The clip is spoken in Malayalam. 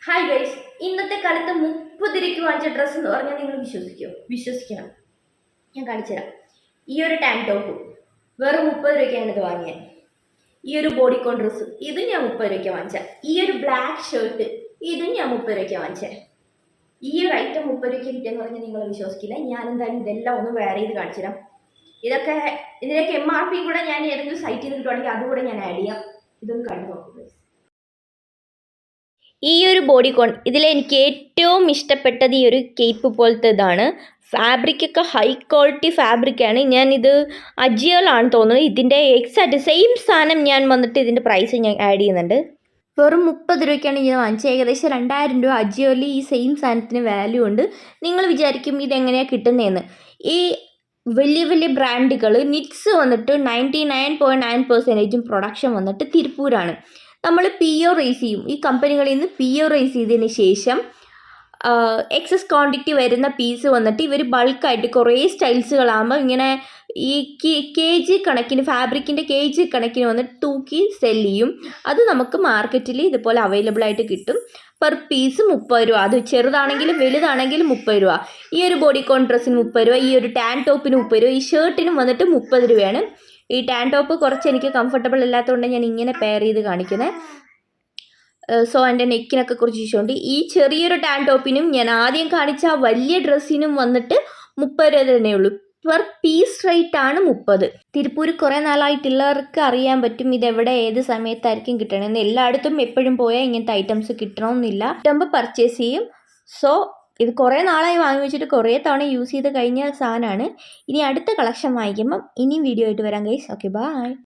ഹായ് ഗൈസ്, ഇന്നത്തെ കാലത്ത് 30 രൂപയ്ക്ക് വാങ്ങിച്ച ഡ്രസ്സ് എന്ന് പറഞ്ഞാൽ നിങ്ങൾ വിശ്വസിക്കണം. ഞാൻ കാണിച്ചുതരാം. ഈ ഒരു ടാങ്ക് ടോപ്പ് വെറും 30 രൂപയ്ക്കാണ് ഇത് വാങ്ങിയത്. ഈ ഒരു ബോഡിക്കോൺ ഡ്രസ്സ് ഇതും ഞാൻ 30 രൂപയ്ക്ക് വാങ്ങിച്ചത്. ഈ ഒരു ബ്ലാക്ക് ഷർട്ട് ഇതും ഞാൻ 30 രൂപയ്ക്ക് വാങ്ങിച്ചത്. ഈ ഒരു ഐറ്റം 30 രൂപയ്ക്ക് കിട്ടിയെന്ന് പറഞ്ഞാൽ നിങ്ങൾ വിശ്വസിക്കില്ല. ഞാൻ എന്തായാലും ഇതെല്ലാം ഒന്ന് വെയർ ചെയ്ത് കാണിച്ചു തരാം. ഇതിനൊക്കെ MRP കൂടെ ഞാൻ ഏതെങ്കിലും സൈറ്റിൽ നിന്ന് കിട്ടുവാണെങ്കിൽ അതുകൂടെ ഞാൻ ആഡ് ചെയ്യാം. ഇതൊന്ന് കണ്ടു നോക്കുക. ഈ ഒരു ബോഡിക്കോൺ ഇതിലെനിക്ക് ഏറ്റവും ഇഷ്ടപ്പെട്ടത് ഈ ഒരു കേപ്പ് പോലത്തെ ഇതാണ്. ഫാബ്രിക്കൊക്കെ ഹൈ ക്വാളിറ്റി ഫാബ്രിക്കാണ്. ഞാനിത് അജിയോയിലാണ് തോന്നുന്നത്. ഇതിൻ്റെ എക്സാക്റ്റ് സെയിം സാധനം ഞാൻ വന്നിട്ട് ഇതിൻ്റെ പ്രൈസ് ഞാൻ ആഡ് ചെയ്യുന്നുണ്ട്. വെറും 30 രൂപയ്ക്കാണ് ഇത് വാങ്ങിച്ചത്. ഏകദേശം 2000 രൂപ അജിയോയിൽ ഈ സെയിം സാധനത്തിന് വാല്യൂ ഉണ്ട്. നിങ്ങൾ വിചാരിക്കും ഇതെങ്ങനെയാണ് കിട്ടുന്നതെന്ന്. ഈ വലിയ വലിയ ബ്രാൻഡുകൾ നിറ്റ്സ് വന്നിട്ട് 99.9% പ്രൊഡക്ഷൻ വന്നിട്ട് തിരുപ്പൂരാണ്. നമ്മൾ PO റേസ് ചെയ്യും. ഈ കമ്പനികളിൽ നിന്ന് PO റേസ് ചെയ്തതിന് ശേഷം എക്സസ് ക്വാണ്ടിറ്റി വരുന്ന പീസ് വന്നിട്ട് ഇവർ ബൾക്കായിട്ട് കുറേ സ്റ്റൈൽസുകളാകുമ്പോൾ ഇങ്ങനെ ഈ KG കണക്കിന് ഫാബ്രിക്കിൻ്റെ KG കണക്കിന് വന്നിട്ട് തൂക്കി സെല് ചെയ്യും. അത് നമുക്ക് മാർക്കറ്റിൽ ഇതുപോലെ അവൈലബിൾ ആയിട്ട് കിട്ടും. പെർ പീസ് 30 രൂപ. അത് ചെറുതാണെങ്കിലും വലുതാണെങ്കിലും 30 രൂപ. ഈ ഒരു ബോഡിക്കോൺ ഡ്രസ്സിന് 30 രൂപ, ഈ ഒരു ടാൻ ടോപ്പിന് 30 രൂപ, ഈ ഷർട്ടിനും വന്നിട്ട് 30 രൂപയാണ്. ഈ ടാൻ ടോപ്പ് കുറച്ച് എനിക്ക് കംഫർട്ടബിൾ അല്ലാത്തതുകൊണ്ട് ഞാൻ ഇങ്ങനെ പെയർ ചെയ്ത് കാണിക്കുന്നത്. സോ എൻ്റെ നെക്കിനൊക്കെ കുറച്ച് ഇഷ്യമുണ്ട്. ഈ ചെറിയൊരു ടാൻ ടോപ്പിനും ഞാൻ ആദ്യം കാണിച്ച ആ വലിയ ഡ്രസ്സിനും വന്നിട്ട് 30 രൂപ തന്നെയുള്ളൂ. പെർ പീസ് റേറ്റ് ആണ് 30. തിരുപ്പൂർ കുറേ നാളായിട്ടുള്ളവർക്ക് അറിയാൻ പറ്റും ഇതെവിടെ ഏത് സമയത്തായിരിക്കും കിട്ടണമെന്ന്. എല്ലായിടത്തും എപ്പോഴും പോയാൽ ഇങ്ങനത്തെ ഐറ്റംസ് കിട്ടണമെന്നില്ല. കിട്ടുമ്പോൾ പർച്ചേസ് ചെയ്യും. സോ ഇത് കുറേ നാളായി വാങ്ങി വെച്ചിട്ട് കുറേ തവണ യൂസ് ചെയ്ത് കഴിഞ്ഞ സാധനമാണ്. ഇനി അടുത്ത കളക്ഷൻ വാങ്ങിക്കുമ്പം ഇനിയും വീഡിയോ ആയിട്ട് വരാം ഗൈസ്. Okay, by.